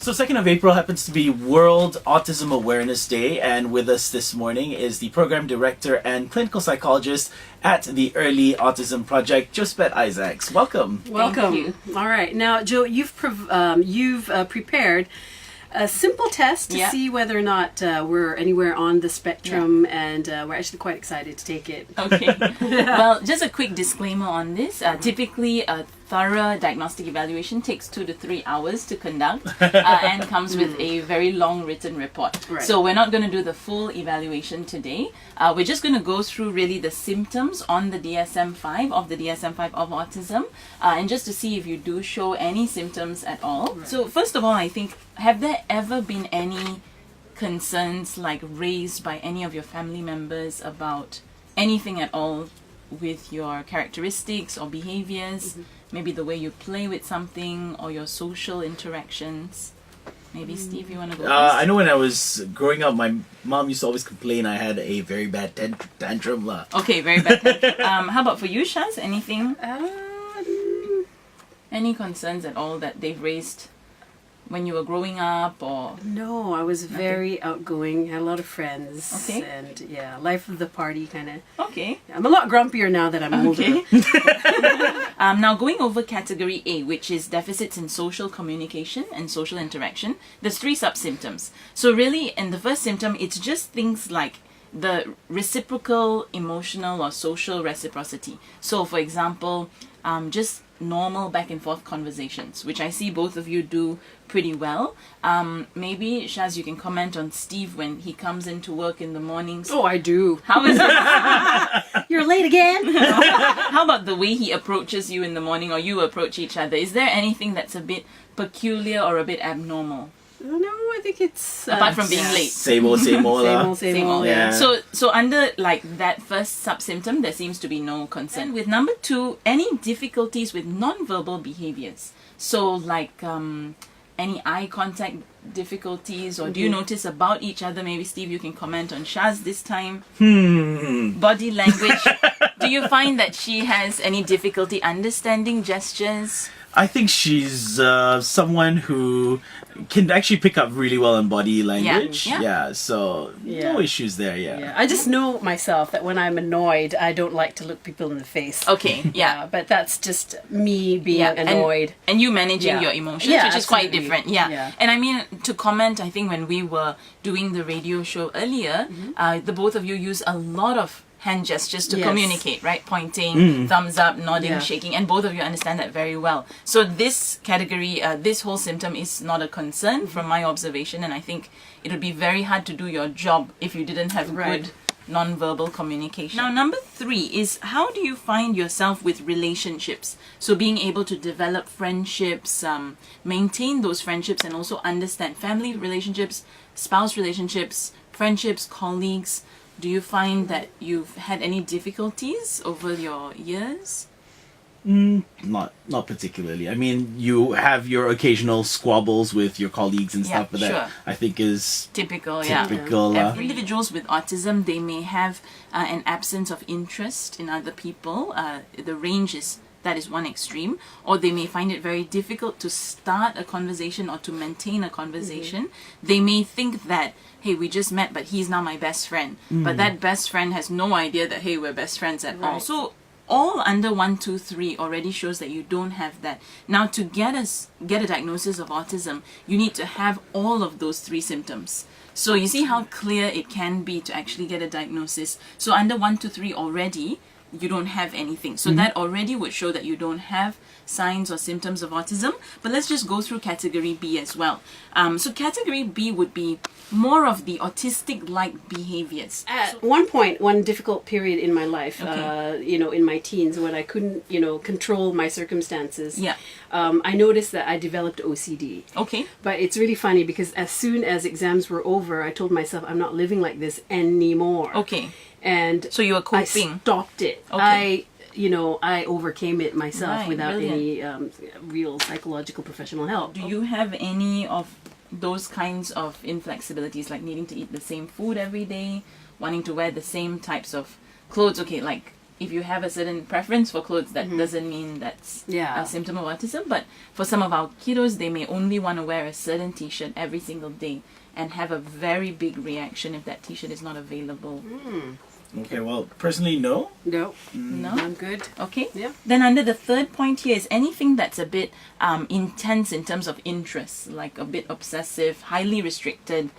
So 2nd of April happens to be World Autism Awareness Day, and with us this morning is the Program Director and Clinical Psychologist at the Early Autism Project, Jochebed Isaacs. Welcome. Welcome. Thank you. All right. Now, Jo, you've prepared a simple test to see whether or not we're anywhere on the spectrum, and we're actually quite excited to take it. Okay. Well, just a quick disclaimer on this. Typically, a thorough diagnostic evaluation takes 2 to 3 hours to conduct and comes with a very long written report. Right. So we're not going to do the full evaluation today. We're just going to go through really the symptoms on the DSM-5 of autism, and just to see if you do show any symptoms at all. Right. So first of all, I think, have there ever been any concerns like raised by any of your family members about anything at all with your characteristics or behaviors? Maybe the way you play with something or your social interactions. Maybe Steve, you want to go first? I know when I was growing up, my mom used to always complain I had a very bad tantrum. Okay, very bad tantrum. How about for you, Shaz? Anything? Any concerns at all that they've raised when you were growing up, or? No, I was very outgoing, had a lot of friends. Okay. And yeah, life of the party kind of. Okay. I'm a lot grumpier now that I'm older. Now going over category A, which is deficits in social communication and social interaction, there's 3 sub-symptoms. So really, in the first symptom, it's just things like the reciprocal emotional or social reciprocity. So for example, just normal back and forth conversations, which I see both of you do pretty well. Maybe Shaz, you can comment on Steve when he comes into work in the mornings. Oh, I do. How is it? You're late again. How about the way he approaches you in the morning, or you approach each other? Is there anything that's a bit peculiar or a bit abnormal? No, I think it's apart from being late. Same old. Same old. Yeah. So under like that first sub-symptom, there seems to be no concern. With number 2, any difficulties with non-verbal behaviors. So like any eye contact difficulties, or do you notice about each other? Maybe Steve, you can comment on Shaz this time. Body language. Do you find that she has any difficulty understanding gestures? I think she's someone who can actually pick up really well on body language. So no issues there. Yeah. I just know myself that when I'm annoyed, I don't like to look people in the face. Okay, yeah. But that's just me being annoyed. And you managing your emotions, which is quite different. Yeah. And I mean, to comment, I think when we were doing the radio show earlier, the both of you use a lot of hand gestures to communicate, right? Pointing, thumbs up, nodding, shaking, and both of you understand that very well. So this category, this whole symptom is not a concern from my observation, and I think it would be very hard to do your job if you didn't have good non-verbal communication. Now, number 3 is, how do you find yourself with relationships? So being able to develop friendships, maintain those friendships, and also understand family relationships, spouse relationships, friendships, colleagues. Do you find that you've had any difficulties over your years? Not particularly. I mean, you have your occasional squabbles with your colleagues and stuff, but that I think is typical. Individuals with autism, they may have an absence of interest in other people. The range is that is one extreme, or they may find it very difficult to start a conversation or to maintain a conversation. They may think that, hey, we just met, but he's now my best friend. But that best friend has no idea that, hey, we're best friends at all. So all under 1, 2, 3 already shows that you don't have that. Now, to get a diagnosis of autism, you need to have all of those 3 symptoms. So you see how clear it can be to actually get a diagnosis. So under 1, 2, 3 already, you don't have anything. So that already would show that you don't have signs or symptoms of autism. But let's just go through category B as well. So category B would be more of the autistic-like behaviors. At one point, one difficult period in my life, in my teens, when I couldn't, control my circumstances, I noticed that I developed OCD. Okay. But it's really funny because as soon as exams were over, I told myself, I'm not living like this anymore. Okay. And so you were coping. I stopped it. Okay. I overcame it myself without brilliant. any real psychological professional help. Do you have any of those kinds of inflexibilities, like needing to eat the same food every day, wanting to wear the same types of clothes? Okay, like if you have a certain preference for clothes, that doesn't mean that's Yeah. a symptom of autism. But for some of our kiddos, they may only want to wear a certain t-shirt every single day and have a very big reaction if that t-shirt is not available. Okay, well, personally, no. No, No? I'm good. Okay. Yeah. Then under the third point here is anything that's a bit intense in terms of interests, like a bit obsessive, highly restricted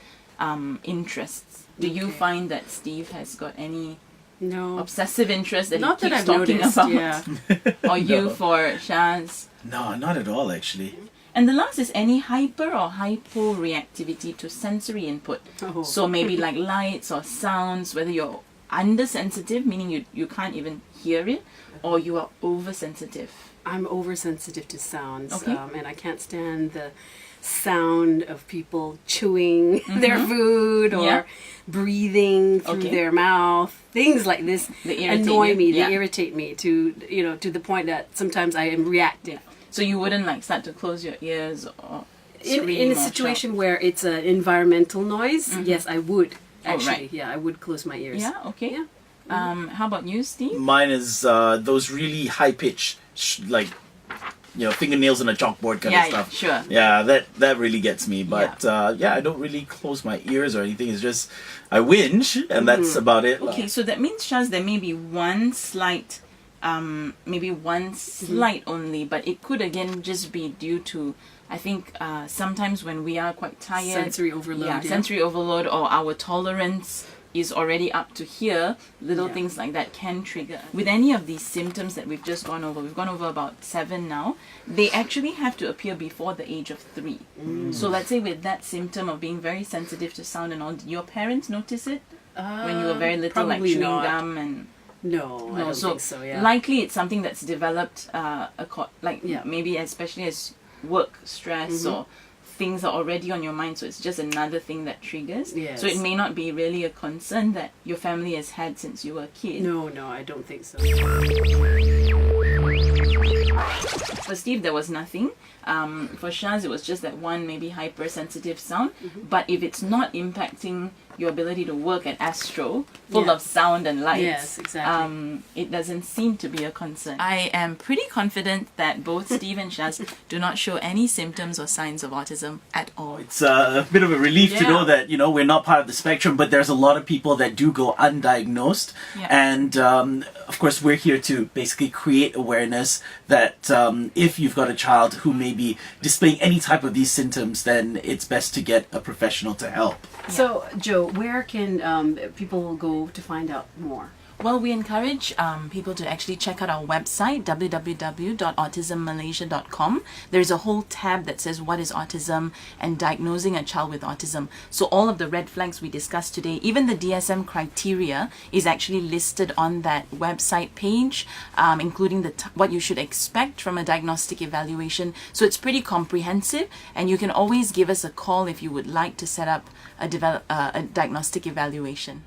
interests. Do you Okay. find that Steve has got any No, obsessive interest that not he that keeps I've talking noticed. about? Yeah. Or you No. for Shaz? No, not at all, actually. And the last is any hyper or hypo reactivity to sensory input. Oh. So maybe like lights or sounds, whether you're undersensitive, meaning you can't even hear it, or you are oversensitive. I'm oversensitive to sounds, Okay. and I can't stand the sound of people chewing their food or Yeah. breathing through Okay. their mouth. Things like this They irritate annoy you. me. Yeah. They irritate me to to the point that sometimes I am reacting. So you wouldn't like start to close your ears or In scream a or situation where it's an environmental noise, yes, I would Oh, actually. right. Yeah, I would close my ears. shout? Yeah, okay. Yeah. How about you, Steve? Mine is those really high pitched, like, fingernails on a chalkboard kind Yeah, of stuff. sure. Yeah, that really gets me. But I don't really close my ears or anything. It's just I whinge, and that's about it. Okay, so that means, Shaz, there may be one slight, only, but it could again just be due to, I think, sometimes when we are quite tired, Sensory overload. yeah, yeah. sensory overload, or our tolerance is already up to here, little Yeah. things like that can trigger. With any of these symptoms that we've just gone over, we've gone over about 7 now, they actually have to appear before the age of 3. So let's say with that symptom of being very sensitive to sound and all, did your parents notice it when you were very little, like probably chewing not. gum and... No, I don't so think so. Yeah. likely it's something that's developed Yeah. maybe especially as work stress or things are already on your mind, so it's just another thing that triggers. Yes. So it may not be really a concern that your family has had since you were a kid. No, I don't think so. For Steve, there was nothing. For Shaz, it was just that one maybe hypersensitive sound. But if it's not impacting your ability to work at Astro, full Yeah. of sound and lights, Yes, exactly. it doesn't seem to be a concern. I am pretty confident that both Steve and Shaz do not show any symptoms or signs of autism at all. It's a bit of a relief to Yeah. know that we're not part of the spectrum, but there's a lot of people that do go undiagnosed, Yeah. and of course we're here to basically create awareness that if you've got a child who may be displaying any type of these symptoms, then it's best to get a professional to help. So, Joe, where can people go to find out more? Well, we encourage people to actually check out our website, www.autismmalaysia.com. There's a whole tab that says what is autism and diagnosing a child with autism. So all of the red flags we discussed today, even the DSM criteria is actually listed on that website page, including what you should expect from a diagnostic evaluation. So it's pretty comprehensive, and you can always give us a call if you would like to set up a diagnostic evaluation.